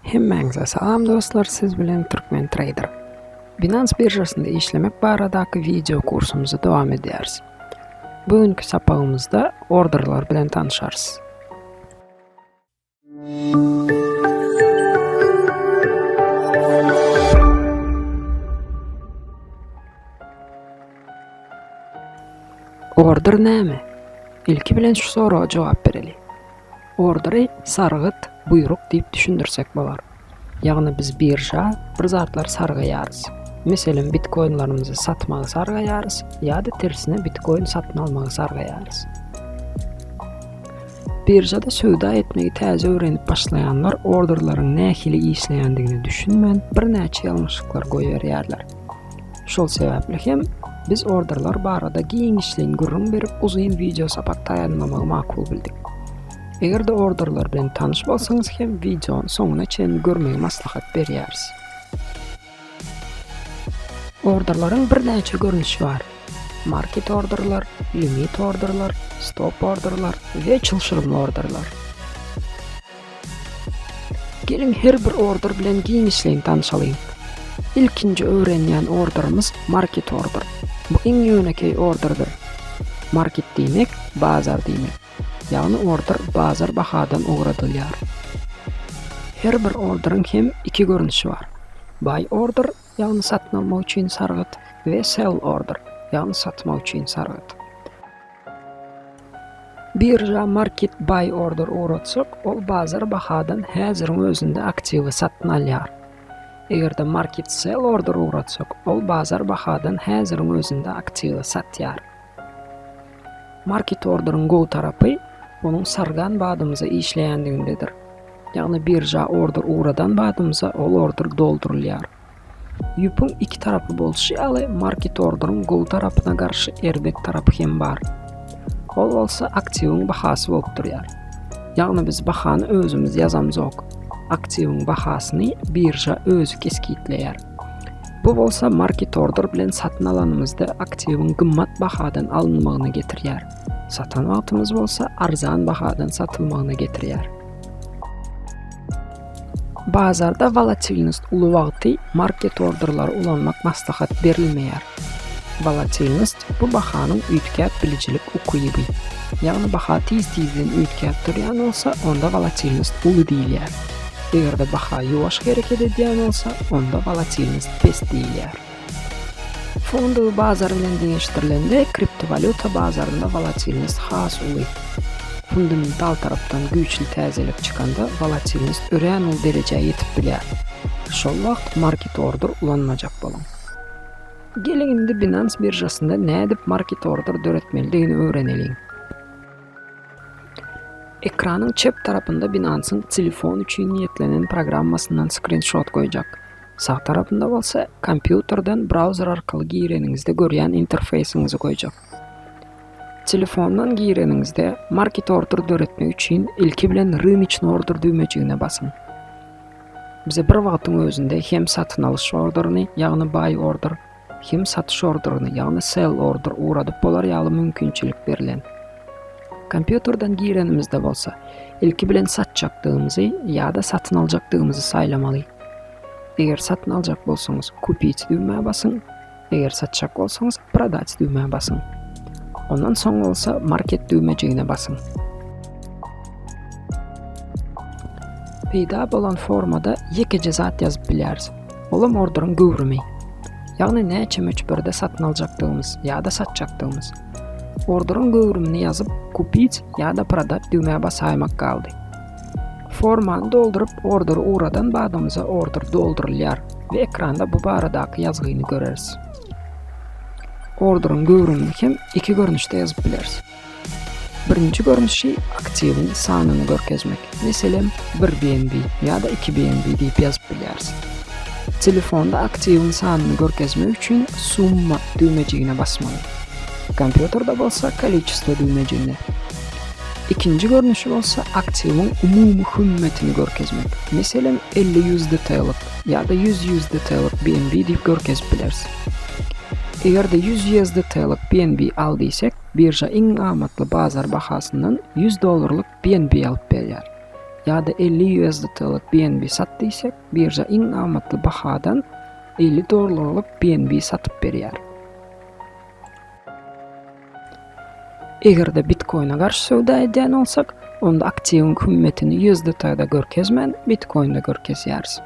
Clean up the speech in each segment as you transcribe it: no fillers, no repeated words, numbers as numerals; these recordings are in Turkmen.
Hemmeňize salam dostlar, siz bilen Türkmen Trader. Binance birjasynda işlemek baradaky video kursumuza dowam edýäris. Bugünkü sapagymyzda orderlar bilen tanışarys. Order näme? İlki bilen şu soraga jogap bereli. Ordery sargyt, buyruk diýip düşündirsek bolar. Ýagny biz birja bir zatlar sargaýarys. Meselem bitcoinlarymyzy satmagy sargaýarys ýa-da tersine bitcoin satyn almagy sargaýarys. Birjada söwda etmegi täze öwrenip başlayanlar orderlaryň nähili işleýändigini düşünmän bir näçe ýalňyşlyklar goýberýärler. Şol sebäpli hem biz orderlar barada giň işleýän gurrun berip uzun video sapak taýanmamagy makul bildik. Eger de orderlar bilen tanış bolsaňyz hem videonyň soňuna çen görmegi maslahat berýäris. Orderlaryň bir näçe görnüşi bar. Market orderlar, limit orderlar, stop orderlar we çylşyrymly orderlar. Gelin her bir order bilen giň işleýän tanışalyň. İlkinji öwrenýän orderimiz market order. Bu iň ýönekej orderdir. Market diýmek bazar diýmek. Ýagny order bazar bahadan ogradylýar. Her bir orderyň hem iki görnüşi bar. Buy order ýagny satyn almak üçin sargyt we sell order ýagny satmak üçin sargyt. Birja market buy order uğratsak, ol bazar bahadan häziriň özünde aktiwy satyn alýar. Eger de market sell order uğratsak, ol bazar bahadan häziriň özünde aktiwy satýar. Market orderyň gowy tarapy onuň sargan badymyza işleýändigindedir. Ýagny birja order uğradan badymyza ol order doldurulýar. Ýüpüň iki tarapy bolşy ýaly market orderyň gowy tarapyna garşy erbek tarapy hem bar. Ol bolsa aktiwyň bahasy bolup durýar. Ýagny biz bahany özümiz ýazamyzok. Aktiwyň bahasyny birja özü keskitleýär. Bu bolsa market order bilen satyn alanymyzda aktiwyň gymmat bahadan alınmagyny getirýär. Satan wagtymyz bolsa arzan bahadan satylmagyny getirýär. Bazarda volatilnost uly wagty market orderlary ulanmak maslahat berilmeýär. Volatilnost bu bahanyň üýtgäp biljilik ukyby. Ýagny baha tiz-tizden üýtgäp durýan bolsa, onda volatilnost uly diýilýär. Eger de baha ýowaş hereket edýän bolsa, onda volatilnost pes diýilýär. Fondy bazar bilen deňeşdirilende kriptovalyuta bazarynda volatilnost has uly. Fundamental tarapdan güýçli täzelik çykanda volatilnost örän ul derejäge ýetip bilýär. Şol wagt market order ulanmajak bolan. Gelin indi Binance birjasynda nädip market order döretmelidigini öwreneliň. Ekranyň çep tarapynda Binance'ın telefon üçin niýetlenen programmasynyň screenshot goýjak. Sağ tarapynda bolsa kompýuterden browser arkaly gireningizde görýän interfeýsiňizi goýjak. Telefondan gireningizde market order döretmek üçin ilki bilen rynyczny order düýmejigine basyň. Bize bir wagtyň özünde hem satyn alyş orderyny, ýagny buy order, hem satyş orderyny, ýagny sell order uğradyp bolar ýaly mümkinçilik berilen. Kompýuterden girenimizde bolsa, ilki bilen satjakdygymyzy ýa-da satyn aljakdygymyzy saýlamaly. Eger satyn aljak bolsaňyz, kupit düýmeye basyň. Eger satjak bolsaňyz, prodać düýmeye basyň. Ondan soň bolsa market düýmejigine basyň. Peýda bolan formada ýekeje zat ýazyp bilýäris. Olam orderyň göwrümi. Ýagny näçe möçberde satyn aljakdygymyz ýa-da satjakdygymyz. Orderyň göwrümini ýazyp kupit ýa-da prodać düýmeye basaýmak galdy. Formany doldurup ordery uğradan badymyza order doldurulýar we ekranda bu baradaky ýazgyny göreriz. Orderyň göwrümini hem iki görnüşde ýazyp bileris. Birinji görnüşi aktiwyň sanyny görkezmek. Meselem 1 BNB ýa-da 2 BNB diýip ýazyp bilýäris. Telefonda aktiwyň sanyny görkezmek üçin summa düýmejigine basmaly. Kompýuterda bolsa kolичество düýmejigine. İkinci görnüşi bolsa aktiwyň umumy hümmetini görkezmek. Meselem 50 USDT-lik ýa-da 100 USDT-lik BNB diýip görkezip bileris. Eger de 100 USDT-lik BNB aldysek, birja iň amatly bazar bahasyndan $100 BNB alyp berýär. ýa-da 50 USDT-lik BNB satdıysak, birja iň amatly bahadan $50 BNB satyp berýär. Egerde Bitcoin'a garşy söwda edýän bolsak, onda aktiwyň kymmetini USDT-da görkezmän Bitcoin'da görkezýäris.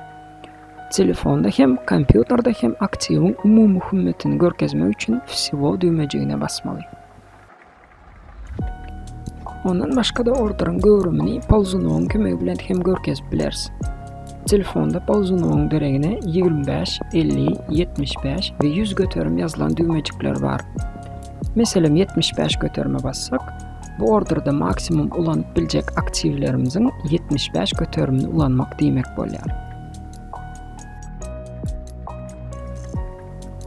Telefonda hem kompýuterda hem aktiwyň umumy kymmetini görkezmek üçin всего düýmejigine basmaly. Ondan başga da orderyň göwrümini pauzunyň kömegi bilen hem görkezip bilersiz. Telefonda pauzunyň deregine 25, 50, 75 we 100 göterim ýazylan düýmejikler bar. Meselem 75 göterime bassak, bu orderda maksimum ulanyp biljek aktiwlerimiziň 75 göterimini ulanmak diýmek bolýar.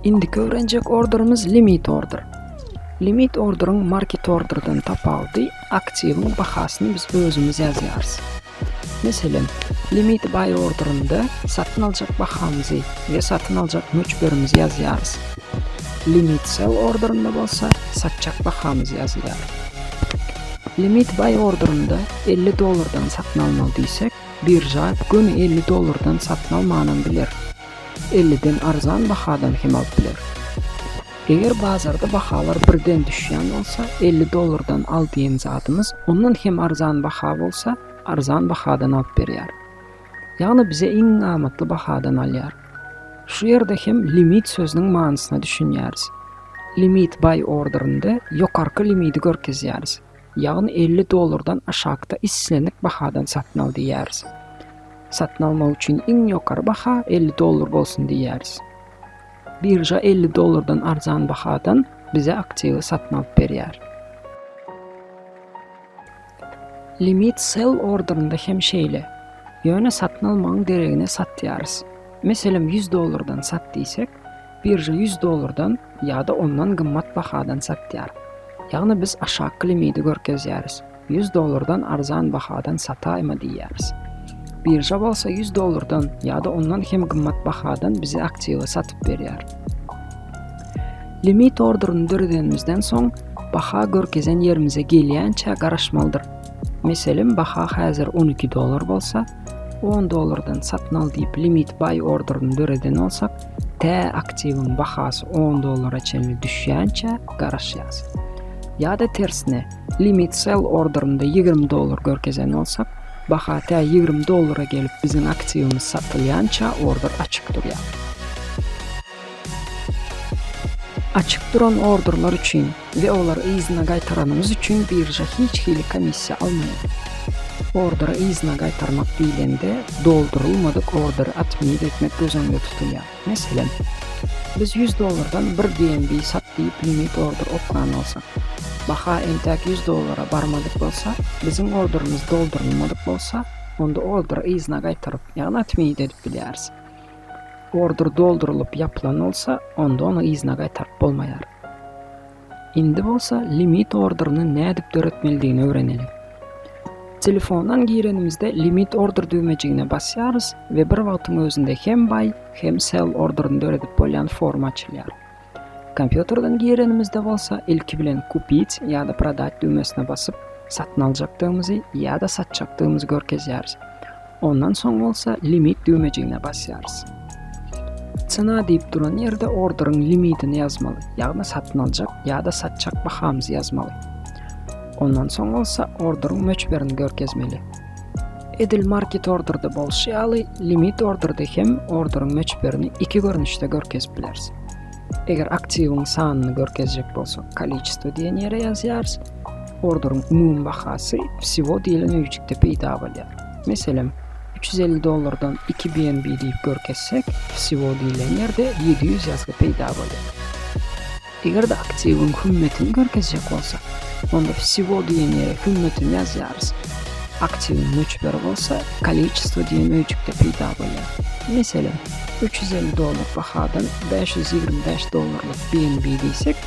Indi öwrenjek orderimiz limit order. Limit orderyň market orderdan tapagy aktiwyň bahasyny biz özümiz ýazýarys. Meselem, limit buy orderynda satyn aljak bahamyzy we satyn aljak möçberimizi ýazýarys. Limit sell orderynda bolsa satjak bahamyzy ýazýar. Limit buy orderynda $50 satyn almaly diýsek, birja gün $50 satyn almanyny biler. 50-den arzan bahadan hem alyp biler. Eger bazarda bahalar birden düşýän bolsa, $50 al diýen zatymyz ondan hem arzan baha bolsa, arzan bahadan alyp berýär. Ýagny bize iň amatly bahadan alýar. Şu ýerde hem limit sözüniň manysyna düşünýäris. Limit buy orderynda ýokarky limiti görkezýäris. Ýagny $50 aşagda islenik bahadan satyn al diýäris. Satyn almak üçin iň ýokary baha $50 bolsun diýäris. Birja $50 arzan bahadan bize aktiwy satyn alyp berýär. Limit sell orderynda hem şeýle. Ýöne satyn almagyň deregine satýarys. Meselem $100 sat diýsek, birja $100 ýa-da ondan gymmat bahadan satýar. Ýagny biz aşağı limiti görkezýäris. $100 arzan bahadan sataýma diýäris. Birja bolsa $100 ýa-da ondan hem gymmat bahadan bize aktiwy satyp berýär. Limit orderyny döredenimizden soň baha görkezen ýerimize gelýänçe garaşmalydyr. Meselem baha häzir $12 bolsa, $10 satyn al diýip limit buy orderyny döreden bolsak, tä aktiwyň bahasy $10 çenli düşýänçe garaşýas. Ýa-da tersine, limit sell orderynda $20 görkezen bolsak, baha tä $20 gelip biziň aktiwimiz satylýança order açyk durýar. Açyk duran orderlar üçin we olar izna gaýtaranymyz üçin birja hiç hili komissiýa almaýar. Ordera izna gaýtarmak diýilende doldurulmadyk order atmyt etmek gözüňde tutulýar. Meselem, biz $100 bir BNB sat diýip limit order okunan bolsak, baha entäk $100 barmadyk bolsa, biziň orderimiz doldurulmadyk bolsa, onda order izna gaýtaryp, ýagny atmyt edip bilýäris. Order doldurulup yapılan olsa, onda onu izna gaýtaryp bolmaýar. Indi bolsa limit orderyny nädip döretmelidigini öwrenelim. Telefondan girenimizde limit order düýmejigine basýarys we bir wagtyň özünde hem buy hem sell orderyny döredip bolýan forma açylýar. Kompýuterden girenimizde bolsa ilki bilen kupit ýa-da prodać düýmesine basyp satyn aljaktygymyzy ýa-da satjaktygymyzy görkezýäris. Ondan soň bolsa limit düýmejigine basýarys. Çyna diýip duran ýerde orderyň limitini ýazmaly, ýagny satyn aljak ýa-da satjak bahamyzy ýazmaly. Ondan soň bolsa orderyň möçberini görkezmeli. Edil market orderda bolşýaly, limit orderda hem orderyň möçberini iki görnüşde görkezip bilersiz. Eger aktiwyň sanyny görkezjek bolsak, количество diýen ýere ýazýarys. Orderyň umumy bahasy всего diýilen öýçükde peýda bolýar. Meselem, $350 2 BNB diýip görkezsek, всего diýilen ýerde 700 ýazgy peýda bolýar. Eger de aktiwyň kymmetini görkezjek bolsak, onda всего diýen ýere kymmetini ýazýarys. Aktiwyň möçberi bolsa, количество diýen öýçükde peýda bolýar. Meselem, $350 bahadan $525 BNB diýsek,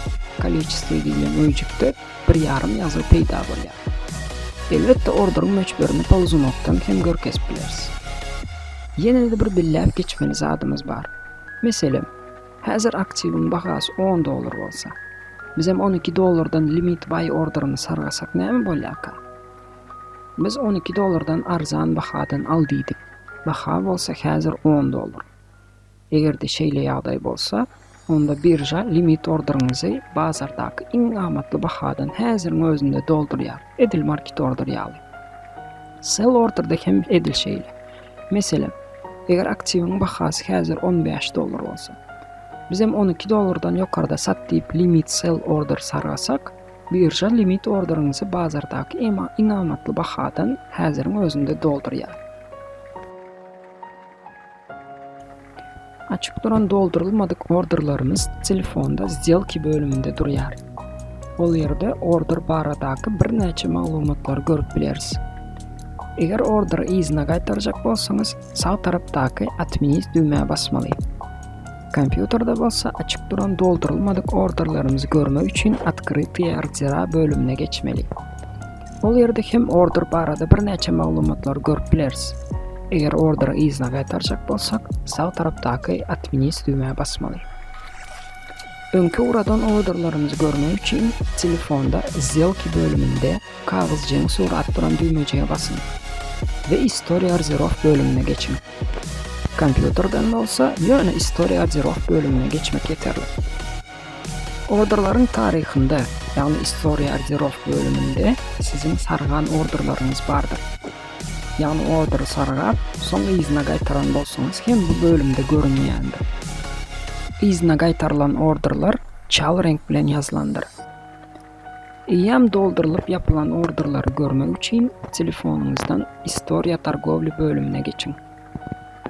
количество diýilen öýçükde 1,5 ýazy peýda bolýar. Elbetde orderyň möçberini pauzunokdan hem görkezip bilersiz. Ýene-de bir billäp geçmeli zadymyz bar. Meselem, häzir aktiwyň bahasy $10 bolsa, biz hem $12 limit buy orderyny sargasak näme bolýar? Biz $12 arzan bahadan aldydyk. Baha bolsa häzir $10. Egerde şeýle ýagdaý bolsa, onda birja limit orderyňyzy bazardaky iň gamatly bahadan häziriň özünde doldurýar. Edil market order ýaly. Sell orderda hem edil şeýle. Meselem, eger aktiwyň bahasy häzir $15 bolsa, biz hem $12dan ýokarda sat diýip limit sell order sargasak, birja limit orderyňyzy bazardaky iň gamatly bahadan häziriň özünde doldurýar. Açık duran doldurulmadık orderlarımız telefonda сделки bölümünde durýar. Ol ýerde order baradaky bir näçe maglumatlar görüp bilersiz. Eger order izine gaýtarjak bolsaňyz, sağ tarapdaky atmis düýmeye basmaly. Kompýuterda bolsa açık duran doldurulmadık orderlarymyzy görmek üçin открытые ордера bölümüne geçmeli. Ol ýerde hem order barada bir näçe maglumatlar görüp bilersiz. Eger order izine gaýtarjak bolsak, sağ tarapdaky atmis düýmeye basmaly. Öňkü uradan orderlarymyzy görmek üçin telefonda сделки bölümünde kagızjyň surat duran düýmejege basyň ve История ордеров bölümüne geçin. Kompýuterden bolsa, ýöne История ордеров bölümüne geçmek yeterli. Orderlaryň taryhynda, ýagny История ордеров bölümünde sizin sargan orderlaryňyz bardyr. Ýagny order sargap, soň izine gaýtaran bolsaňyz hem bu bölümde görünýändir. İzine gaýtarylan orderlar çal renk bilen ýazylandyr. Ýam doldurylyp ýapylan orderlary görmek üçin telefonuňyzdan История торговли bölümüne geçin.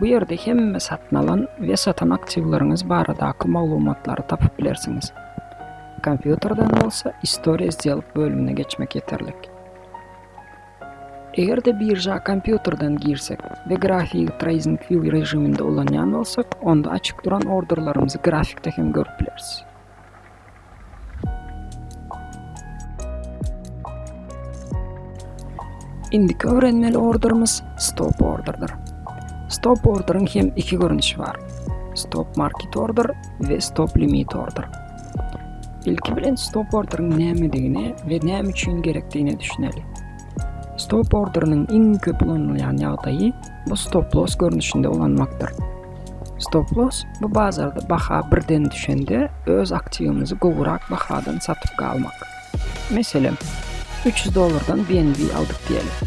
Bu ýerde hemme satyn alan we satan aktiwlaryňyz baradaky maglumatlary tapyp bilersiňiz. Kompýuterden bolsa История сделок bölümüne geçmek yeterlik. Egerde birja kompýuterden girsek we grafik tracing view rejiminde ulanýan bolsak, onda açyk duran orderlarymyzy grafikde hem görüp bilersiz. Indiki öwrenmeli orderimiz stop orderdir. Stop orderyň hem iki görünüşi bar. Stop market order we stop limit order. İlki bilen stop orderyň nämedigini we näme üçin gerekdigini düşüneli. Stop orderynyň iň köp ulanylýan ýagdaýy bu stop loss görnüşinde ulanmakdyr. Stop loss bu bazarda baha birden düşende öz aktiwimizi gowrak bahadan satyp galmak. Meselem, $300'dan BNB aldyk diýelim.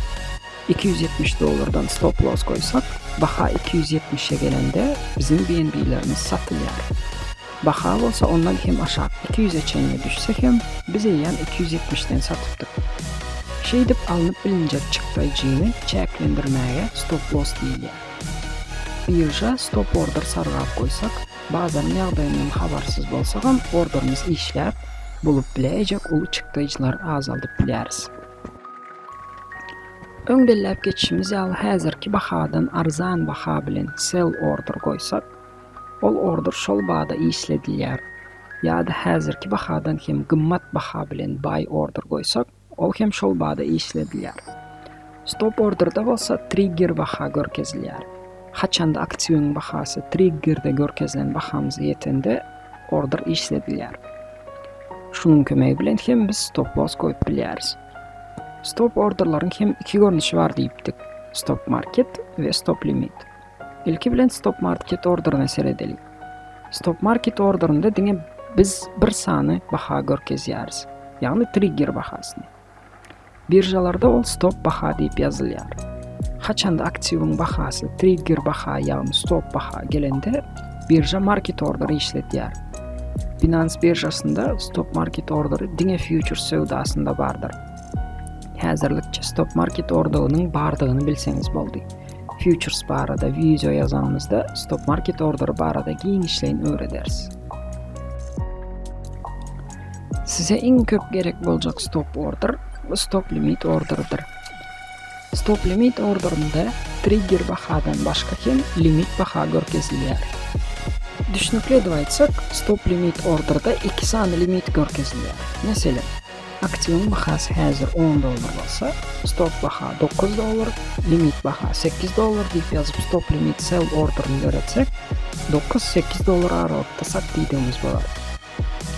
$270'dan stop loss koysak, baha 270'e gelende bizim BNB'lerimiz satılýar. Baha bolsa ondan hem aşağı 200'e çenýe düşsek hem biz eýän 270'den satypdyk. Şeýdip alınıp bilinjek çykdaýjyny çäklendirmäge stop loss diýilýär. Birja stop order sargap koysak, bazaryň ýagdaýyndan habarsyz bolsak ham orderimiz işläp, bulup bileýjek uly çykdaýjylar azaldyp bilýäris. Öňdelläp geçişimiz ýaly häzirki bahadan arzan baha bilen sell order koysak, ol order şol bahada işledilýär. Ýa-da häzirki bahadan hem gymmat baha bilen buy order koysak, ol hem şol bahada işledilýär. Stop orderda bolsa trigger baha görkezilýär. Haçanda aktiwyň bahasy triggerde görkezlen bahamyza ýetende order işledilýär. Şunun kömegi bilen hem biz stop loss koyup bilýäris. Stop orderlaryň hem iki görnüşi bar diýipdik. Stop market we stop limit. İlki bilen stop market orderyna seredelik. Stop market orderynda diňe biz bir sany baha görkezýäris. Ýagny trigger bahasyny. Birjalarda ol stop baha diýip ýazylýar. Haçanda aktiwyň bahasy trigger baha ýagny stop baha gelende birja market orderi işletýär. Binance birjasynda stop market orderi diňe futures sowdasynda bardyr. Häzirlikçe stop market orderynyň bardygyny bilseňiz boldy. Futures barada video ýazanymyzda stop market orderi barada giňişleýin öwredersiz. Size iň köp gerek boljak stop order bu stop limit orderidir. Stop limit orderinde trigger bahadan başka hem limit baha görkezilýär. Düşnükli edip aýtsak, stop limit orderda iki sany limit görkezilýär. Meselem, aktiwyň bahasy häzir $10 bolsa, stop baha $9, limit baha $8 diýip ýazyp stop limit sell orderyny göretsek, $9-8 aralykda sat diýdiňiz bolar.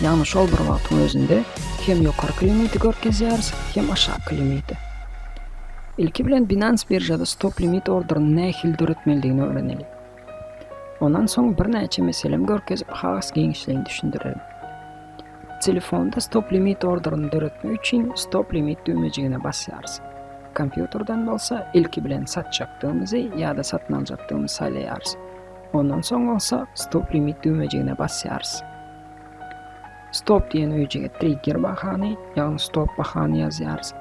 Ýagny şol bir wagtyň özünde hem ýokarky limiti görkezýäris, hem aşaky limiti. İlki bilen Binance birjada stop limit order'ını nähil döretmelidigini öğrenelim. Ondan soň bir näçe meselem görkezip has geňişligini düşündirelim. Telefonda stop limit order'ını döretmek üçin stop limit düýmejigine basýarys. Kompýuterden bolsa ilki bilen satjaktygymyzy ýa-da satyn aljaktygymyzy saýlaýarys. Ondan soň bolsa stop limit düýmejigine basýarys. Stop diýen öýjege trigger bahany, ýagny stop bahany ýazýarys.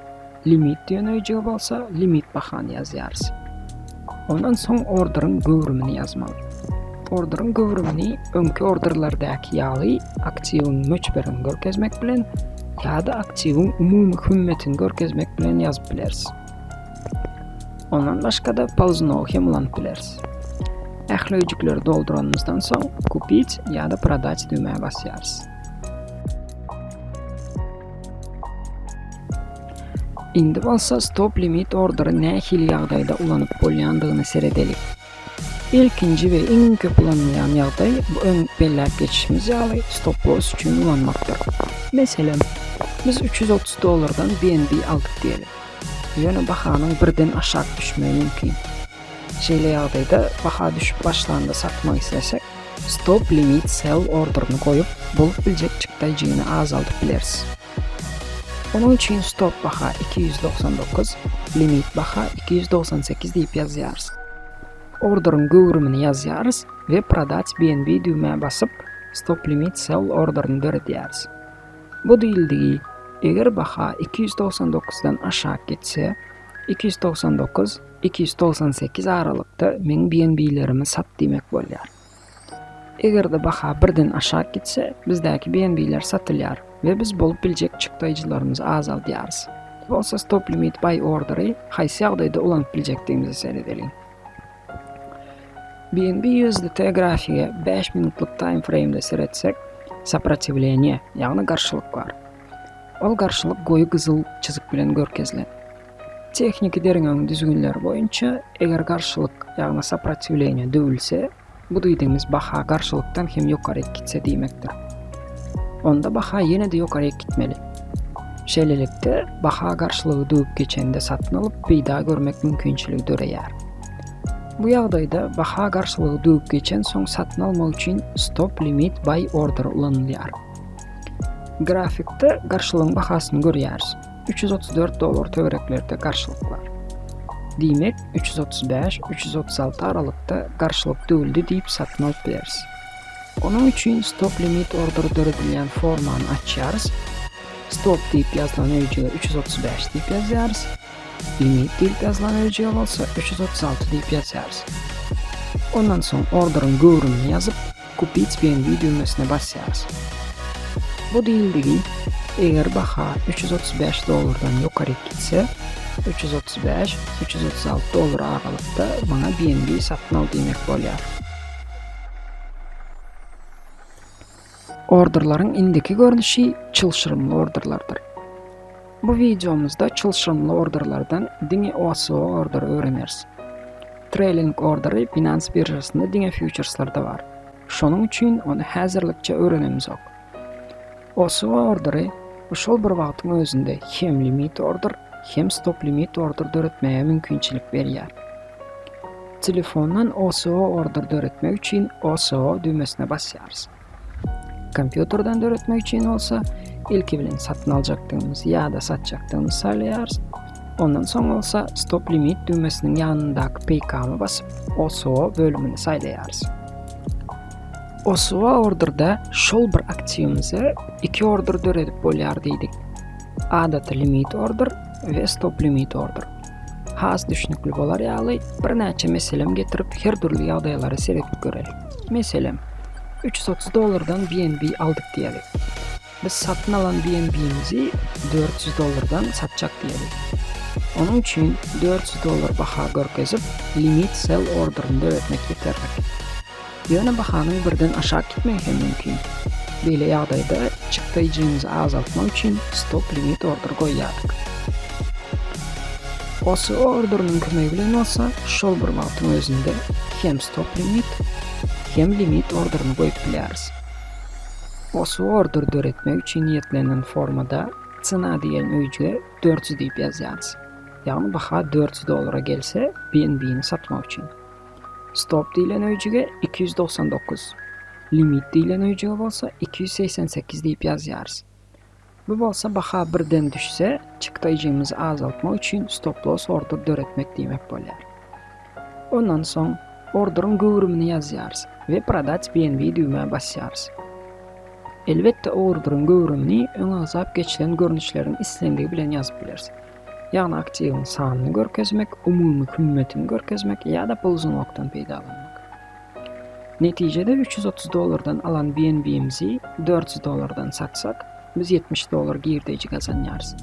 Limit diýen öýjege bolsa limit bahany ýazýarys. Ondan soň orderyň göwrümini ýazmaly. Orderyň göwrümini öňki orderlardaky ýaly aktiwyň möçberini görkezmek bilen ýa-da aktiwyň umumy hümmetini görkezmek bilen ýazyp bilersiz. Ondan başga da pauznow hem ulanyp bilersiz. Ähli öýjükleri dolduranymyzdan soň kupit ýa-da prodać düýmeye basýarys. Indi bolsa stop limit ordery nähil ýagdaýda ulanyp bolýandygyny seredelik. İlkinji we iň köp ulanýan ýagdaý bu öň belläp geçişimiz ýaly stop loss üçin ulanmakdyr. Meselem, biz $330 BNB aldyk diýelim. Ýöne bahanyň birden aşağı düşmegi mümkin. Şeýle ýagdaýda baha düşüp başlanda satmak islesek, stop limit sell orderyny goýup bolup biljek çykdaýjygyny azaltyp bilersiz. Onun üçin stop baha 299, limit baha 298 diýip ýazýarys. Orderyň göwrümini ýazýarys we prodać BNB düýmeye basyp stop limit sell orderyny döredýäris. Bu diýildigi, eger baha 299-dan aşağı geçse, 299-298 aralykda men BNB'lerimi sat diýmek bolýar. Eger de baha birden aşağı geçse, bizdäki BNB'ler satylýar we biz bolup biljek çykdaýjylarymyzy azaltýarys. Bolsa stop limit buy ordery haýsy ýagdaýda ulanyp biljekdigimizi seredelim. BNB USDT grafiğe 5 minutluk time frame'de seyretsek, saprotivlenie, ýagny garşylyk var. Ol garşylyk goýy gyzyl çyzyk bilen görkezlen. Tekniki deriňeň düzgünleri boýunça, eger garşylyk, ýagny saprotivlenie döwülse, bu diýdiňimiz baha garşylykdan hem ýokary gitse diýmekdir. Onda baha ýene-de ýokary gitmeli. Şeýlelikde baha garşylygy döwüp geçende satyn alyp beýda görmek mümkinçiligi döreýär. Bu ýagdaýda baha garşylygy döwüp geçen soň satyn almak üçin stop limit buy order ulanylýar. Grafikde garşylygyň bahasyny görýäris. $334 töwereklerde garşylyk var. Diýmek 335-336 aralykda garşylyk döwüldi diýip satyn alyp berýäris. Onun üçin stop limit order döredilýän formany açýarys. Stop diýip ýazylan öýjege 335 diýip ýazýarys. Limit diýip ýazylan öýjege bolsa 336 diýip ýazýarys. Ondan soň orderyň göwrümini ýazyp, kupit BNB düýmesine basýarys. Bu diýildigi, eger baha $335-dan ýokary gitse, $335-336 aralykda bana BNB satyn al diýmek bolýar. Orderlaryň indiki görnüşi çylşyrymly orderlardyr. Bu videomuzda çylşyrymly orderlardan diňe OSO order öğreneriz. Trailing ordery Binance birjasynda diňe futureslarda var. Şonuň üçin onu häzirlikçe öğrenemizok. OSO ordery şol bir wagtyň özünde hem limit order, hem stop limit order döretmäge mümkinçilik berýär. Telefondan OSO order döretmek üçin OSO düýmesine basýarys. Kompýuterden döretmek üçin bolsa, ilki bilen satyn aljaktygymyzy ýa-da satjaktygymyzy saýlaýarys. Ondan soň bolsa stop limit düýmesiniň ýanyndaky peýkamy basyp OSO bölümini saýlaýarys. OSO orderda şol bir aktiwimize iki order döredip bolýar diýdik. Adata limit order we stop limit order. Has düşnükli bolar ýaly bir näçe meselem getirip her türlü ýagdaýlary seredip görelim. Meselem, $330'dan BNB aldık diyelim. Biz satın alan BNB'mizi $400'dan satacak diyelim. Onun için $400 baha görkezip limit sell order'ını döretmek yeterlik. Ýöne bahanyň birden aşağı gitmek hem mümkin. Beýle ýagdaýda çykdaýjyňyzy azaltmak üçin stop limit order goýýardyk. OSO orderynyň kömegi bilen bolsa, şol bir wagtyň özünde hem stop limit hem limit orderyny goýup bilýäris. OSO order döretmek üçin niýetlenen formada cyna diýen öýjege 400 diýip ýazýarys. yani baha $400 gelse BNB'ni satmak için. Stop diýilen öýjüge 299, limit diýilen öýjüge bolsa 288 diýip ýazýarys. Bu bolsa baha birden düşse çıktıjymyzy azaltmak üçin stop loss order döretmek diýmek bolýar. Ondan soň orderyň göwrümini ýazýarys we продать BNB düýmeye basýarys. Elbetde orderyň göwrümini öňe azap geçilen görnüşleriň islendiği bilen ýazyp bilersiz. Ýagny aktiwyň sanyny görkezmek, umumy kymmetini görkezmek ýa-da pulzunlukdan peýdalanmak. Netijede $330'dan alan BNB'mizi $400'dan satsak, biz $70 girdeji gazanýarys.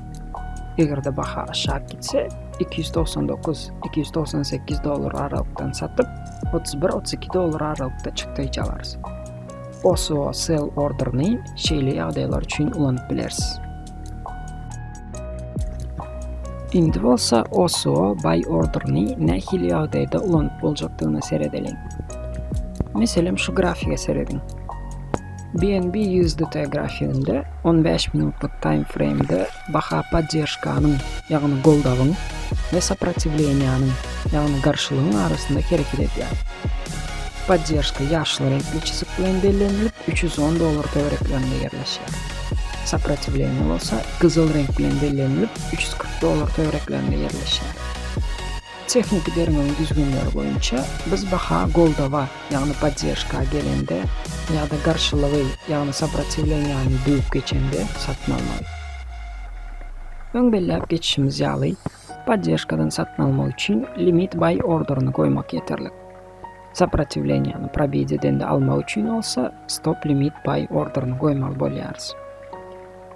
Egerde baha aşağı gitse $299-298 aralykdan satyp $31-32 aralykda çykdyjy alarys. OSO sell orderyny şeýle ýagdaýlar üçin ulanyp bilersiz. Indi bolsa OSO buy orderyny nähili ýagdaýda ulanyp boljakdygyna seredeliň. Meselem şu grafige seredin. BNB USDT grafiğinde 15 minutluk time frame'de baha поддержканың, ýagny goldawyň we сопротивлениýanyň, ýagny garşylygyň arasynda hereket edýär. Поддержка ýaşly renkli çizik bilen bellenilip $310 töwereklerinde ýerleşýär. Сопротивление bolsa gyzyl renk bilen bellenilip $340 töwereklerinde ýerleşýär. Texnik derimiň düzgünleri boýunça biz baha goldawa, ýagny поддержка gelende ýa-da garşylygy, ýagny сопротивлениýany düýüp geçende satyn almaly. Öňbelläp geçişimiz ýaly, поддержкадан satyn almak üçin limit buy orderyny goýmak ýeterli. Сопротивлениýany probить edende almak üçin bolsa stop limit buy orderyny goýmaly bolýarys.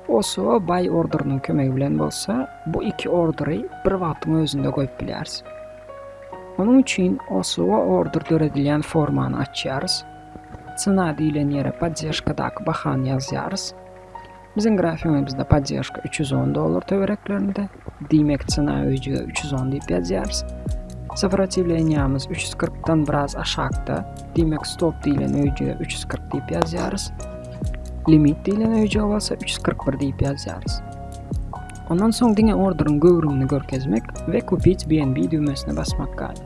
OSO buy orderynyň kömegi bilen bolsa, bu iki ordery bir wagtyň özünde goýup bilýärsiz. Onun üçin OSO order döredilýän formany açýarys. Цена diýilen ýere поддержкадаky bahany ýazýarys. Biziň grafiğimizde поддержка $310 töwereklerinde, diýmek цена öýjüge 310 diýip ýazýarys. Сопротивлениýamiz 340'dan biraz aşagda, diýmek stop diýilen öýjüge 340 diýip ýazýarys. Limit diýilen öýjüge bolsa 341 diýip ýazýarys. Ondan soň diňe orderyň göwrümini görkezmek we kupit BNB düýmesine basmak galy.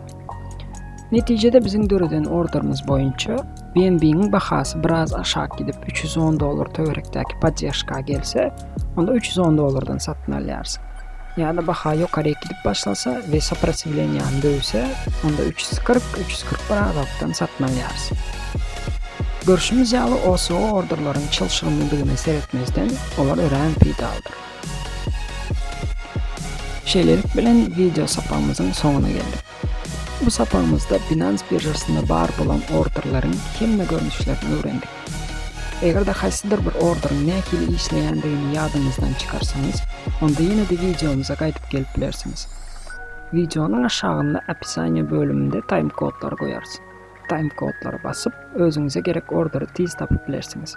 Netijede biziň döreden orderimiz boýunça BNB'nin bahasy biraz aşağı gidip $310 töwerekdäki поддержка gelse, onda $310'dan satyn alýarys. Ýa-da baha ýokary gidip başlasa we сопротивлениýany döwse, onda $340-341 aralykdan satyn alýarys. Görüşimiz ýaly OSO orderlaryň çylşyrmylygyny seretmezden olar ören peýdalydyr. Şeýlelik bilen video sapamyzyň soňuna geldik. Bu sapamyzda Binance birjasynda bar bolan orderlaryň hemme görnüşlerini öwrendik. Eger de haýsydyr bir orderyň nähili işleýändigini ýadyňyzdan çykarsaňyz, onda ýene-de videomuza gaýdyp gelip bilersiňiz. Videonyň aşagynda описание bölüminde time kodlary goýarsyň. Time kodlary basyp özüňize gerek ordery tiz tapyp bilersiňiz.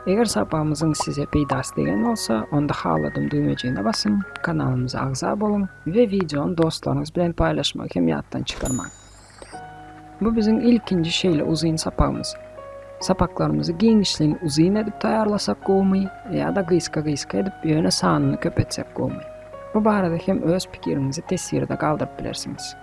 Eger sapamyzyň size peýdasy degen bolsa, onda haladym düýmejine basyň, kanalymyza agza bolun we videony dostlaryňyz bilen paýlaşmak hem ýatdan çykarmak. Bu biziň ilkinji şeýle uzyn sapamyz. Sapaklarymyzy giňişliň uzyn edip taýarlasak goýmy, ýa-da gyska edip ýöne sanyny köpetsek goýmy. Bu barada hem öz pikiriňizi tesirde galdyryp bilersiňiz.